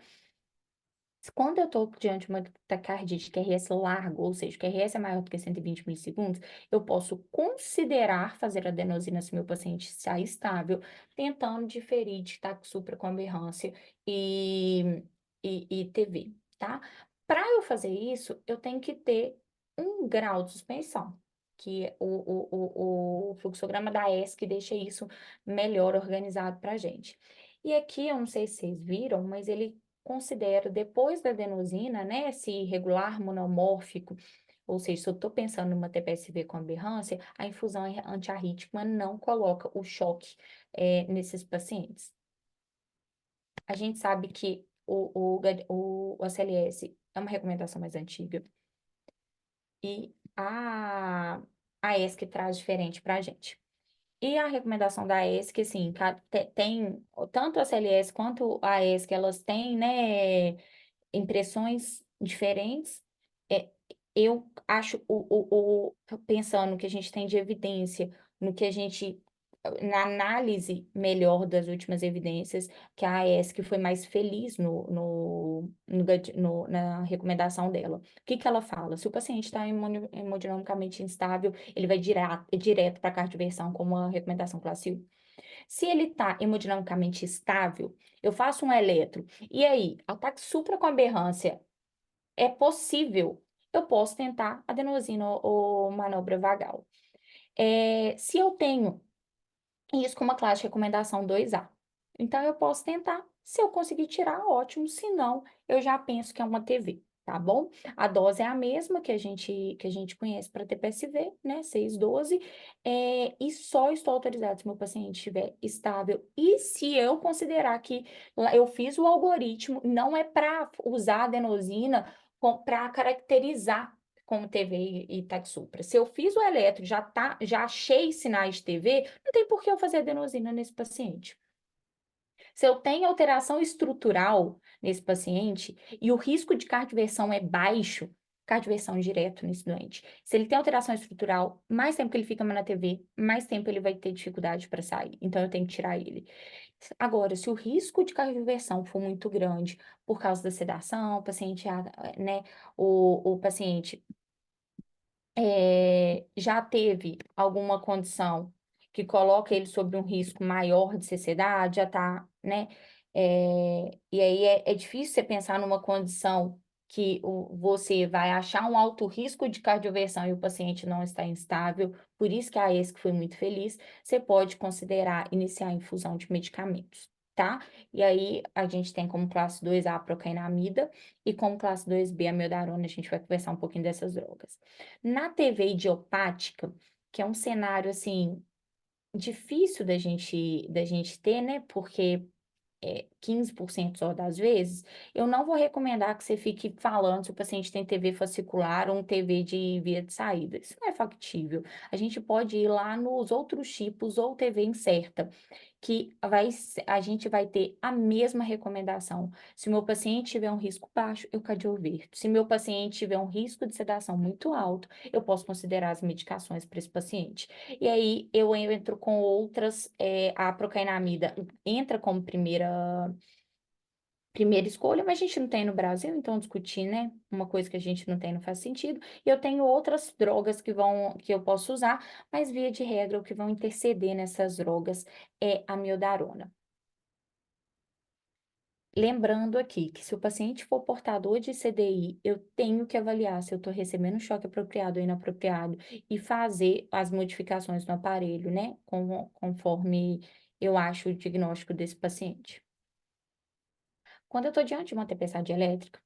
Quando eu estou diante de uma taquicardia de QRS largo, ou seja, QRS é maior do que 120 milissegundos, eu posso considerar fazer adenosina se meu paciente está estável, tentando diferir de taquissupra com aberrância e TV, tá? Para eu fazer isso, eu tenho que ter um grau de suspensão, que é o fluxograma da ESC deixa isso melhor organizado para a gente. E aqui, eu não sei se vocês viram, mas ele considera, depois da adenosina, né, se regular monomórfico, ou seja, se eu estou pensando numa TPSV com aberrância, a infusão antiarrítmica não coloca o choque nesses pacientes. A gente sabe que o ACLS é uma recomendação mais antiga e a ESC traz diferente para a gente. E a recomendação da ESC, assim, tem tanto a CLS quanto a ESC, elas têm, né, impressões diferentes. É, eu acho, pensando no que a gente tem de evidência, no que a gente na análise melhor das últimas evidências, que a AESC foi mais feliz na recomendação dela. O que que ela fala? Se o paciente está hemodinamicamente instável, ele vai direto para a cardioversão, como a recomendação classe 1. Se ele está hemodinamicamente estável, eu faço um eletro, e aí, ataque supra com aberrância é possível, eu posso tentar adenosina ou manobra vagal. Se eu tenho isso com uma classe de recomendação 2A. Então, eu posso tentar. Se eu conseguir tirar, ótimo. Se não, eu já penso que é uma TV, tá bom? A dose é a mesma que a gente conhece para TPSV, né? 6,12. E só estou autorizado se meu paciente estiver estável. E se eu considerar que eu fiz o algoritmo, não é para usar adenosina para caracterizar como TV e Taxupra. Se eu fiz o eletro, já achei sinais de TV, não tem por que eu fazer adenosina nesse paciente. Se eu tenho alteração estrutural nesse paciente e o risco de cardioversão é baixo, cardioversão direto nesse doente. Se ele tem alteração estrutural, mais tempo que ele fica na TV, mais tempo ele vai ter dificuldade para sair. Então, eu tenho que tirar ele. Agora, se o risco de cardioversão for muito grande por causa da sedação, o paciente, né, o paciente já teve alguma condição que coloca ele sob um risco maior de cessidade, já está, né? E aí é difícil você pensar numa condição que você vai achar um alto risco de cardioversão e o paciente não está instável, por isso que a ESC foi muito feliz, você pode considerar iniciar a infusão de medicamentos, tá? E aí a gente tem como classe 2A a procainamida e como classe 2B a amiodarona, a gente vai conversar um pouquinho dessas drogas. Na TV idiopática, que é um cenário, assim, difícil da gente ter, né? Porque 15% só das vezes, eu não vou recomendar que você fique falando se o paciente tem TV fascicular ou um TV de via de saída. Isso não é factível. A gente pode ir lá nos outros tipos ou TV incerta, que a gente vai ter a mesma recomendação. Se o meu paciente tiver um risco baixo, eu cardioverto. Se meu paciente tiver um risco de sedação muito alto, eu posso considerar as medicações para esse paciente. E aí eu entro com outras, a procainamida entra como primeira escolha, mas a gente não tem no Brasil, então discutir, né? Uma coisa que a gente não tem não faz sentido. E eu tenho outras drogas que eu posso usar, mas via de regra, o que vão interceder nessas drogas é a miodarona. Lembrando aqui que se o paciente for portador de CDI, eu tenho que avaliar se eu estou recebendo choque apropriado ou inapropriado e fazer as modificações no aparelho, né? Conforme eu acho o diagnóstico desse paciente. Quando eu estou diante de uma tempestade elétrica,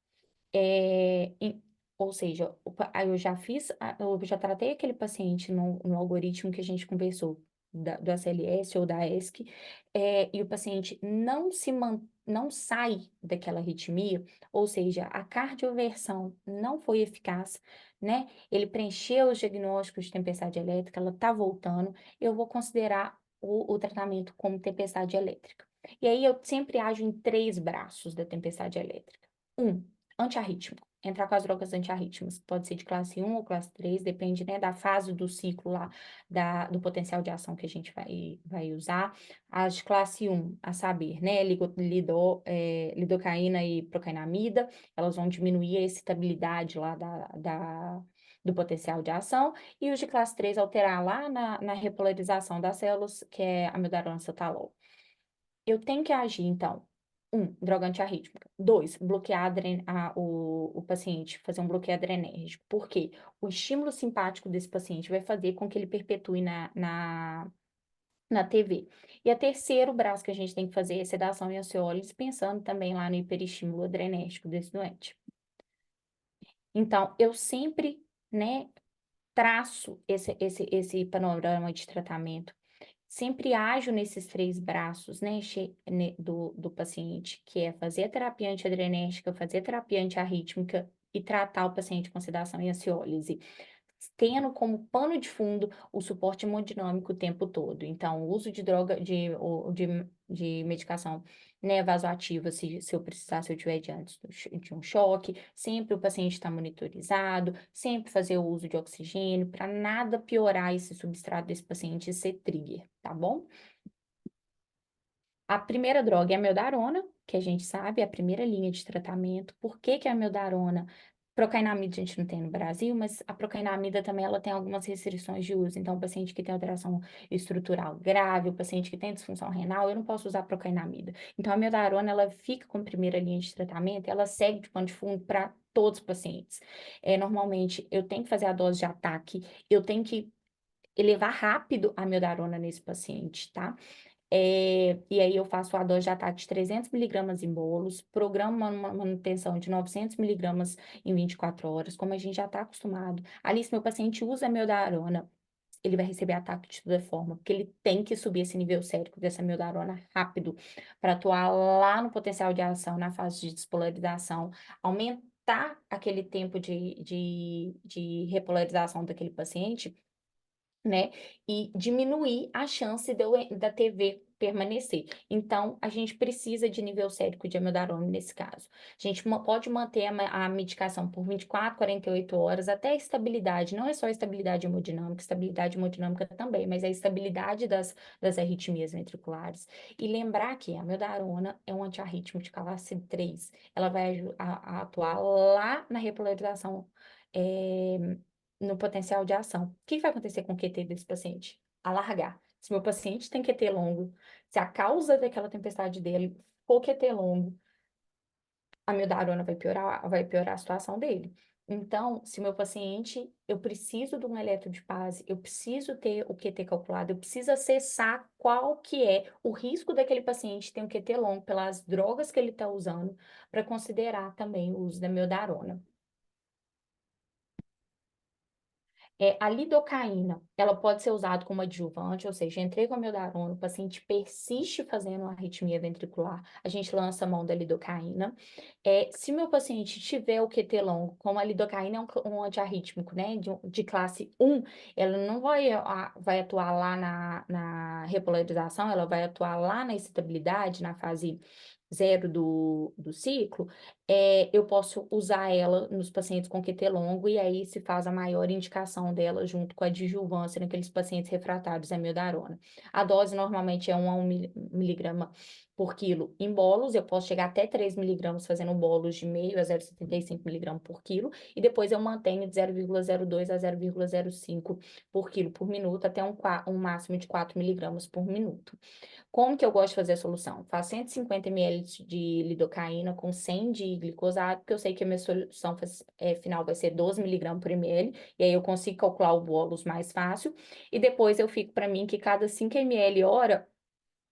ou seja, aí eu já tratei aquele paciente no algoritmo que a gente conversou, do ACLS ou da ESC, e o paciente não sai daquela arritmia, ou seja, a cardioversão não foi eficaz, né? Ele preencheu os diagnósticos de tempestade elétrica, ela está voltando, eu vou considerar o tratamento como tempestade elétrica. E aí eu sempre ajo em 3 braços da tempestade elétrica. Antiarrítmico. Entrar com as drogas antiarrítmicas, pode ser de classe 1 ou classe 3, depende, né, da fase do ciclo lá, do potencial de ação que a gente vai usar. As de classe 1, a saber, né, lidocaína e procainamida, elas vão diminuir a excitabilidade lá do potencial de ação, e os de classe 3 alterar lá na repolarização das células, que é a amiodarona cetalol. Eu tenho que agir, então, droga antiarrítmica. 2, bloquear o paciente, fazer um bloqueio adrenérgico. Por quê? O estímulo simpático desse paciente vai fazer com que ele perpetue na TV. E a terceiro braço que a gente tem que fazer é sedação e ansiólise, pensando também lá no hiperestímulo adrenérgico desse doente. Então, eu sempre, né, traço esse panorama de tratamento. Sempre ajo nesses 3 braços, né, do paciente, que é fazer a terapia antiadrenérgica, fazer a terapia antiarrítmica e tratar o paciente com sedação e ansiólise. tendo como pano de fundo o suporte hemodinâmico o tempo todo. Então, o uso de droga, de medicação, né, vasoativa, se eu precisar, se eu tiver diante de um choque, sempre o paciente está monitorizado, sempre fazer o uso de oxigênio, para nada piorar esse substrato desse paciente e ser trigger, tá bom? A primeira droga é a meldarona, que a gente sabe, é a primeira linha de tratamento. Por que que a meldarona? Procainamida a gente não tem no Brasil, mas a procainamida também ela tem algumas restrições de uso. Então, o paciente que tem alteração estrutural grave, o paciente que tem disfunção renal, eu não posso usar procainamida. Então, a meldarona, ela fica como primeira linha de tratamento, ela segue de pano de fundo para todos os pacientes. Normalmente, eu tenho que fazer a dose de ataque, eu tenho que elevar rápido a meldarona nesse paciente, tá? E aí eu faço a dose de ataque de 300 miligramas em bolos, programo uma manutenção de 900 miligramas em 24 horas, como a gente já está acostumado. Ali, se meu paciente usa meldarona, ele vai receber ataque de toda forma, porque ele tem que subir esse nível sérico dessa meldarona rápido para atuar lá no potencial de ação, na fase de despolarização, aumentar aquele tempo de repolarização daquele paciente, né? E diminuir a chance da TV permanecer. Então, a gente precisa de nível sérico de amiodarona nesse caso. A gente pode manter a medicação por 24, 48 horas até a estabilidade. Não é só a estabilidade hemodinâmica também, mas a estabilidade das arritmias ventriculares. E lembrar que a amiodarona é um antiarrítmico de classe 3. Ela vai a atuar lá na repolarização, no potencial de ação. O que vai acontecer com o QT desse paciente? Alargar. Se meu paciente tem QT longo, se a causa daquela tempestade dele for QT longo, a mildarona vai piorar a situação dele. Então, se meu paciente, eu preciso de um eletro de base, eu preciso ter o QT calculado, eu preciso acessar qual que é o risco daquele paciente ter um QT longo pelas drogas que ele está usando, para considerar também o uso da mildarona. A lidocaína, ela pode ser usada como adjuvante, ou seja, entrei com a meldarona, o paciente persiste fazendo uma arritmia ventricular, a gente lança a mão da lidocaína. Se meu paciente tiver o QT longo, como a lidocaína é um antiarrítmico, né, de classe 1, ela não vai atuar lá na repolarização, ela vai atuar lá na excitabilidade, na fase zero do ciclo, eu posso usar ela nos pacientes com QT longo e aí se faz a maior indicação dela junto com a adjuvância naqueles pacientes refratários à amiodarona. A dose normalmente é 1 a 1 miligrama por quilo em bolos, eu posso chegar até 3 miligramas fazendo bolos de meio a 0,75 miligramas por quilo, e depois eu mantenho de 0,02 a 0,05 por quilo por minuto, até um máximo de 4 miligramas por minuto. Como que eu gosto de fazer a solução? Faço 150 ml de lidocaína com 100 de glicosato, porque eu sei que a minha solução final vai ser 12 miligramas por ml, e aí eu consigo calcular o bolos mais fácil, e depois eu fico para mim que cada 5 ml hora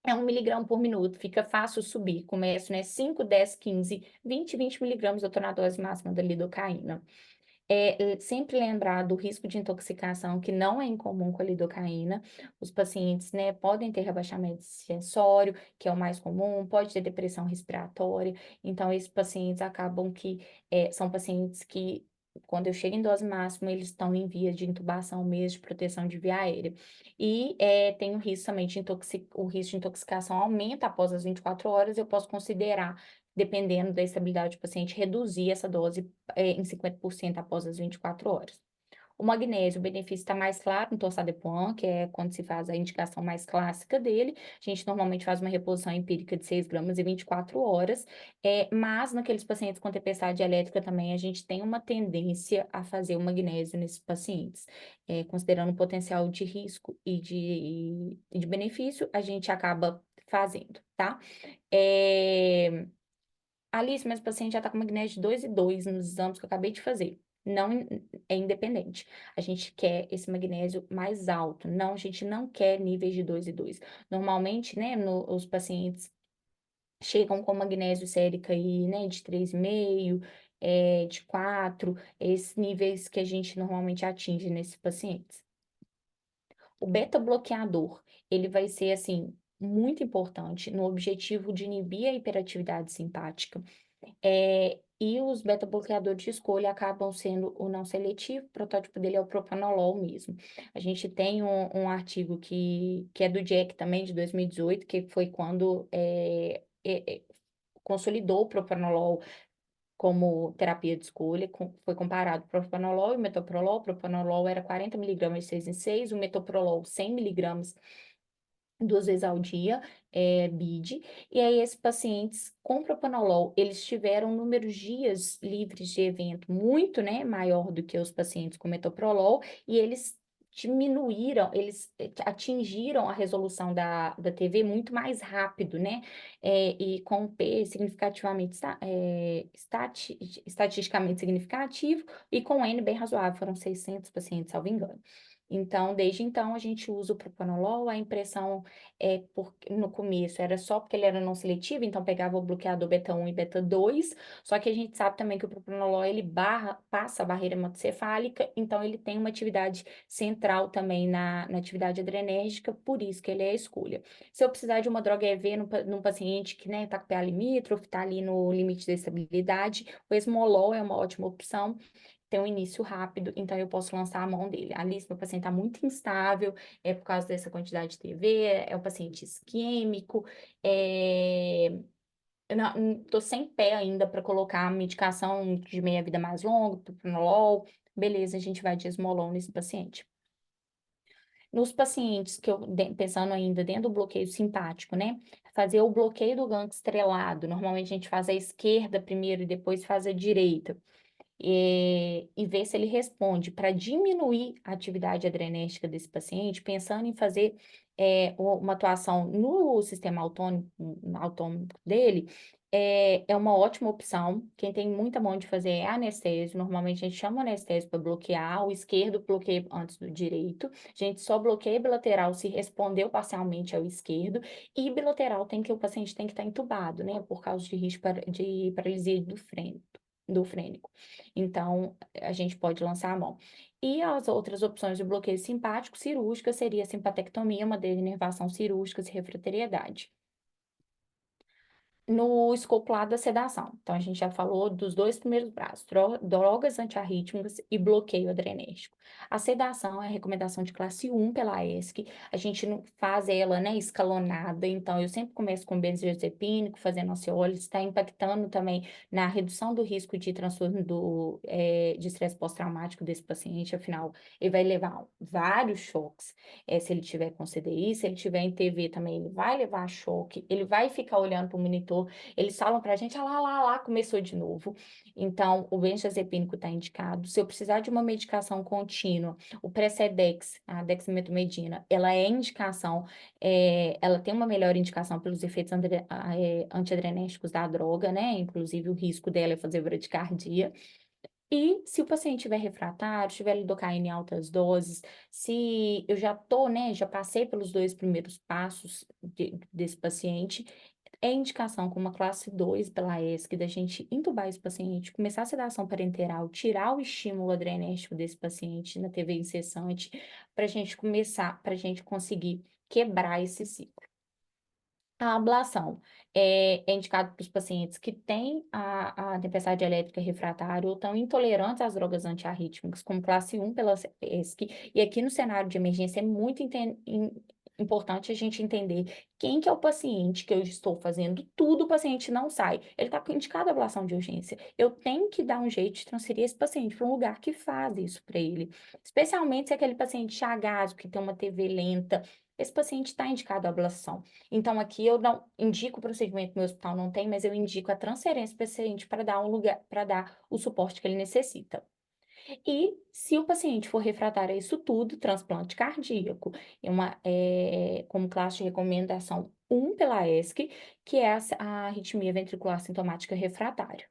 é 1 miligrama por minuto, fica fácil subir. Começo, né? 5, 10, 15, 20 miligramas eu tô na dose máxima da lidocaína. Sempre lembrar do risco de intoxicação, que não é incomum com a lidocaína. Os pacientes, né, podem ter rebaixamento sensório, que é o mais comum, pode ter depressão respiratória. Então, esses pacientes acabam que são pacientes que, quando eu chego em dose máxima, eles estão em vias de intubação mesmo, de proteção de via aérea. E tem o risco também o risco de intoxicação aumenta após as 24 horas, eu posso considerar, dependendo da estabilidade do paciente, reduzir essa dose em 50% após as 24 horas. O magnésio, o benefício está mais claro no torçadepoam, que é quando se faz a indicação mais clássica dele. A gente normalmente faz uma reposição empírica de 6 gramas em 24 horas, mas naqueles pacientes com tempestade elétrica também a gente tem uma tendência a fazer o magnésio nesses pacientes. Considerando o potencial de risco e de benefício, a gente acaba fazendo, tá? Alice, mas o paciente já está com magnésio de 2 e 2 nos exames que eu acabei de fazer. Não é independente. A gente quer esse magnésio mais alto. Não, a gente não quer níveis de 2 e 2. Normalmente, né, os pacientes chegam com magnésio sérica aí, né, de 3,5, de 4, esses níveis que a gente normalmente atinge nesses pacientes. O beta-bloqueador, ele vai ser, assim, muito importante no objetivo de inibir a hiperatividade simpática. E os beta-bloqueadores de escolha acabam sendo o não seletivo, o protótipo dele é o propanolol mesmo. A gente tem um artigo que é do Jack também, de 2018, que foi quando consolidou o propanolol como terapia de escolha, foi comparado propanolol e metoprolol. O propanolol era 40 miligramas de 6 em 6, o metoprolol 100 miligramas 2 vezes ao dia, BID, e aí esses pacientes com propanolol, eles tiveram número de dias livres de evento muito, né, maior do que os pacientes com metoprolol, e eles diminuíram, eles atingiram a resolução da TV muito mais rápido, né, e com um P significativamente, estatisticamente significativo, e com N bem razoável, foram 600 pacientes, salvo engano. Então, desde então, a gente usa o propanolol, a impressão porque no começo era só porque ele era não seletivo, então pegava o bloqueador beta 1 e beta 2, só que a gente sabe também que o propranolol ele passa a barreira hematocefálica, então ele tem uma atividade central também na atividade adrenérgica, por isso que ele é a escolha. Se eu precisar de uma droga EV num paciente que, né, tá com PA limítrofe, tá ali no limite da estabilidade, o esmolol é uma ótima opção, tem um início rápido, então eu posso lançar a mão dele. Ali, se meu paciente está muito instável, é por causa dessa quantidade de TV, é o paciente isquêmico, eu não tô sem pé ainda para colocar a medicação de meia-vida mais longa, propranolol, beleza, a gente vai de esmolol nesse paciente. Nos pacientes que pensando ainda dentro do bloqueio simpático, né, fazer o bloqueio do gânglio estrelado, normalmente a gente faz a esquerda primeiro e depois faz a direita e ver se ele responde para diminuir a atividade adrenérgica desse paciente, pensando em fazer uma atuação no sistema autônomo dele, é uma ótima opção. Quem tem muita mão de fazer é anestésio. Normalmente a gente chama o anestésio para bloquear, o esquerdo bloqueia antes do direito. A gente só bloqueia bilateral se respondeu parcialmente ao esquerdo, e bilateral o paciente tem que estar entubado, né, por causa de risco de paralisia do frênico. Então, a gente pode lançar a mão. E as outras opções de bloqueio simpático cirúrgica seria a simpatectomia, uma denervação cirúrgica e refrateriedade. No escopo lá da sedação. Então, a gente já falou dos dois primeiros braços, drogas antiarrítmicas e bloqueio adrenérgico. A sedação é a recomendação de classe 1 pela ESC, a gente não faz ela, né, escalonada, então eu sempre começo com benzodiazepínico, fazendo ansiólise, está impactando também na redução do risco de transtorno de estresse pós-traumático desse paciente, afinal, ele vai levar vários choques, se ele tiver com CDI, se ele tiver em TV também, ele vai levar choque, ele vai ficar olhando para o monitor, eles falam pra gente, ah lá, começou de novo. Então, o benzodiazepínico está indicado. Se eu precisar de uma medicação contínua, o Precedex, a dexmedetomidina, ela é indicação, ela tem uma melhor indicação pelos efeitos antiadrenérgicos da droga, né? Inclusive, o risco dela é fazer bradicardia. E se o paciente tiver refratário, tiver lidocaína em altas doses, se eu já tô, né, já passei pelos 2 primeiros passos desse paciente, é indicação com uma classe 2 pela ESC da gente intubar esse paciente, começar a sedação parenteral, tirar o estímulo adrenérgico desse paciente na TV incessante, para a gente conseguir quebrar esse ciclo. A ablação é indicado para os pacientes que têm a tempestade elétrica refratária ou estão intolerantes às drogas antiarrítmicas, como classe 1 pela ESC. E aqui no cenário de emergência é muito importante a gente entender quem que é o paciente que eu estou fazendo tudo, o paciente não sai. Ele está indicado a ablação de urgência. Eu tenho que dar um jeito de transferir esse paciente para um lugar que faz isso para ele. Especialmente se é aquele paciente chagásico, que tem uma TV lenta, esse paciente está indicado a ablação. Então, aqui eu não indico o procedimento no meu hospital, não tem, mas eu indico a transferência para o paciente para dar um lugar, para dar o suporte que ele necessita. E se o paciente for refratário a isso tudo, transplante cardíaco, como classe de recomendação 1 pela ESC, que é a arritmia ventricular sintomática refratária.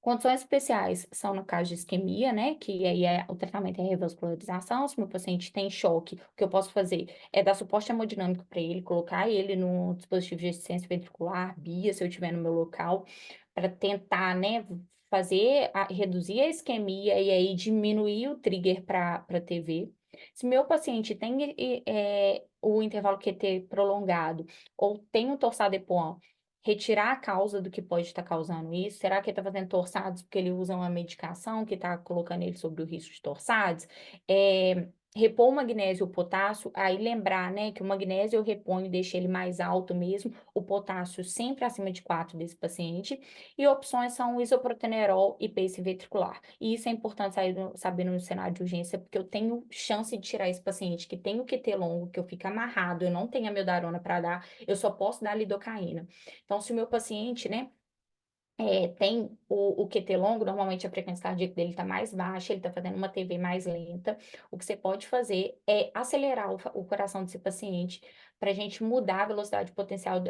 Condições especiais são no caso de isquemia, né? Que aí o tratamento é revascularização. Se meu paciente tem choque, o que eu posso fazer é dar suporte hemodinâmico para ele, colocar ele no dispositivo de assistência ventricular, BIA, se eu estiver no meu local, para tentar, né, reduzir a isquemia e aí diminuir o trigger para TV. Se meu paciente tem o intervalo QT prolongado ou tem um torsade de Pointes retirar a causa do que pode estar causando isso. Será que ele está fazendo torsados porque ele usa uma medicação que está colocando ele sobre o risco de torsados? Repor o magnésio e o potássio, aí lembrar, né, que o magnésio eu reponho e deixo ele mais alto mesmo, o potássio sempre acima de 4 desse paciente, e opções são o isoprotenerol e pace ventricular. E isso é importante saber no cenário de urgência, porque eu tenho chance de tirar esse paciente que tem o QT longo, que eu fico amarrado, eu não tenho a amiodarona para dar, eu só posso dar lidocaína. Então, se o meu paciente, né, tem o QT longo, normalmente a frequência cardíaca dele está mais baixa, ele está fazendo uma TV mais lenta. O que você pode fazer é acelerar o coração desse paciente para a gente mudar a velocidade potencial,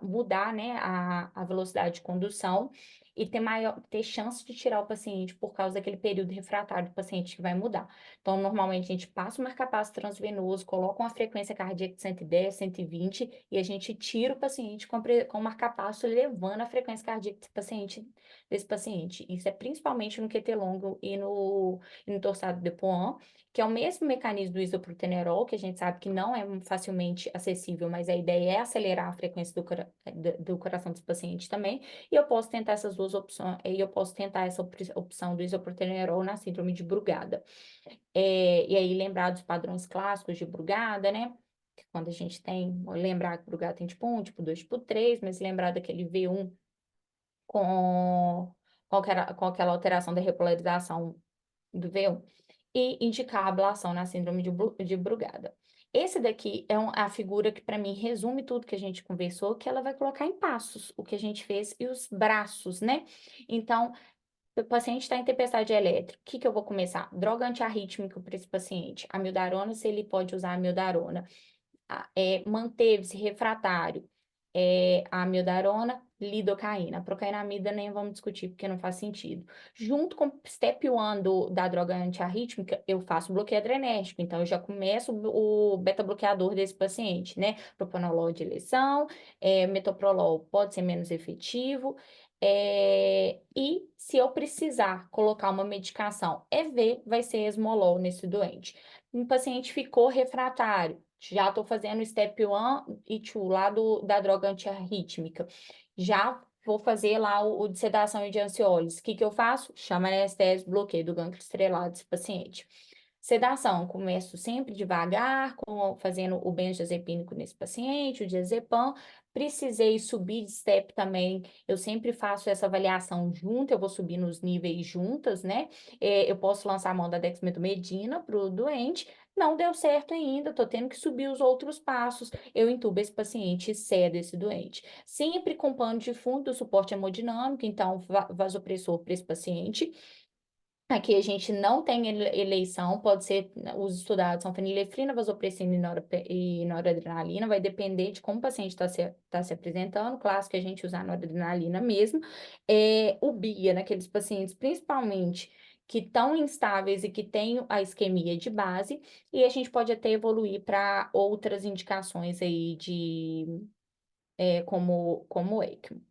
mudar, né, a velocidade de condução e ter chance de tirar o paciente por causa daquele período refratário do paciente que vai mudar. Então, normalmente a gente passa o marcapasso transvenoso, coloca uma frequência cardíaca de 110, 120 e a gente tira o paciente com o marcapasso, levando a frequência cardíaca desse paciente. Isso é principalmente no QT longo e no torsado de Poin, que é o mesmo mecanismo do isoprotenerol, que a gente sabe que não é facilmente acessível, mas a ideia é acelerar a frequência do coração desse paciente também. E eu posso tentar essas duas opções, e eu posso tentar essa opção do isoprotenerol na síndrome de Brugada. E aí lembrar dos padrões clássicos de Brugada, né? Que quando a gente lembrar que Brugada tem tipo 1, tipo 2, tipo 3, mas lembrar daquele V1 com, com aquela alteração da repolarização do V1 e indicar a ablação na síndrome de Brugada. Esse daqui é a figura que, para mim, resume tudo que a gente conversou, que ela vai colocar em passos o que a gente fez e os braços, né? Então, o paciente está em tempestade elétrica, o que que eu vou começar? Droga antiarrítmica para esse paciente. Amiodarona, se ele pode usar amiodarona. Manteve-se refratário a amiodarona, lidocaína. A procainamida nem vamos discutir porque não faz sentido. Junto com o step 1 da droga antiarrítmica, eu faço bloqueio adrenérgico. Então, eu já começo o beta-bloqueador desse paciente, né? Propanolol de eleição, metoprolol pode ser menos efetivo. E se eu precisar colocar uma medicação EV, vai ser esmolol nesse doente. Um paciente ficou refratário, já estou fazendo o step 1 e 2 lá da droga antiarrítmica. Já vou fazer lá o de sedação e de ansiólise. O que que eu faço? Chama anestésio, bloqueio do gânglio estrelado desse paciente. Sedação, começo sempre devagar, fazendo o benzodiazepínico nesse paciente, o diazepam. Precisei subir de step também, eu sempre faço essa avaliação junto, eu vou subir nos níveis juntas, né? Eu posso lançar a mão da dexmedetomidina para o doente, não deu certo ainda, estou tendo que subir os outros passos, eu intubo esse paciente e cedo esse doente. Sempre com pano de fundo do suporte hemodinâmico, então vasopressor para esse paciente. Aqui a gente não tem eleição, pode ser, os estudados são fenilefrina, vasopressina e noradrenalina, vai depender de como o paciente está se apresentando, clássico que a gente usa a noradrenalina mesmo. O BIA, naqueles pacientes principalmente que estão instáveis e que têm a isquemia de base, e a gente pode até evoluir para outras indicações aí como ECMO.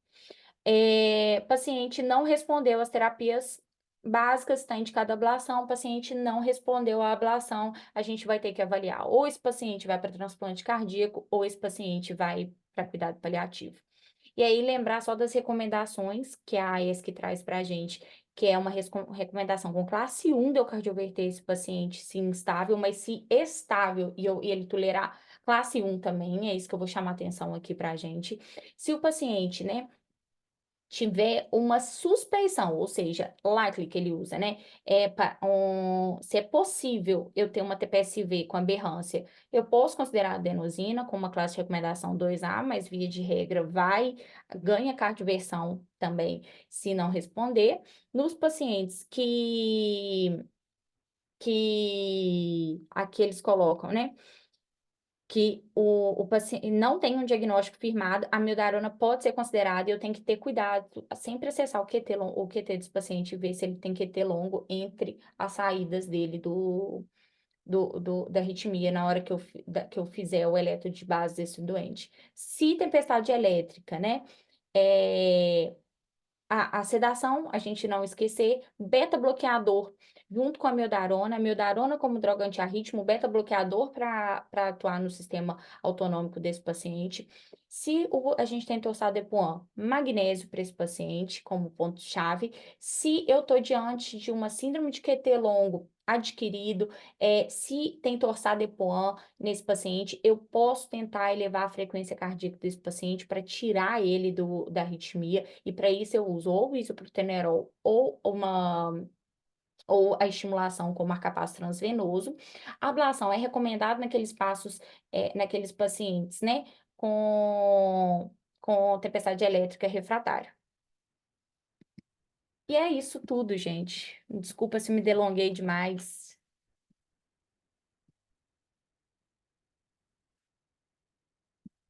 Paciente não respondeu às terapias básicas, está indicada a ablação, o paciente não respondeu à ablação, a gente vai ter que avaliar ou esse paciente vai para transplante cardíaco ou esse paciente vai para cuidado paliativo. E aí lembrar só das recomendações que a AES que traz para a gente, que é uma recomendação com classe 1 de eu cardioverter esse paciente, se instável, mas se estável e ele tolerar classe 1 também, é isso que eu vou chamar atenção aqui para a gente. Se o paciente, né, tiver uma suspeição, ou seja, likely que ele usa, né? Se é possível eu ter uma TPSV com aberrância, eu posso considerar a adenosina com uma classe de recomendação 2A, mas via de regra ganha cardioversão também se não responder. Nos pacientes que aqui eles colocam, né? Que o paciente não tem um diagnóstico firmado, a amiodarona pode ser considerada e eu tenho que ter cuidado, sempre acessar o QT desse paciente e ver se ele tem QT longo entre as saídas dele da arritmia na hora que eu fizer o eletro de base desse doente. Se tempestade elétrica, né? A sedação, a gente não esquecer, beta-bloqueador. junto com a miodarona como droga antiarrítmico, beta-bloqueador para atuar no sistema autonômico desse paciente. Se a gente tem torçadepoam, magnésio para esse paciente como ponto-chave. Se eu estou diante de uma síndrome de QT longo adquirido, se tem torçadepoam nesse paciente, eu posso tentar elevar a frequência cardíaca desse paciente para tirar ele da arritmia, e para isso eu uso ou o isoprotenerol ou a estimulação com marca-passo transvenoso. A ablação é recomendada naqueles pacientes, né, com tempestade elétrica refratária. E é isso tudo, gente. Desculpa se me delonguei demais.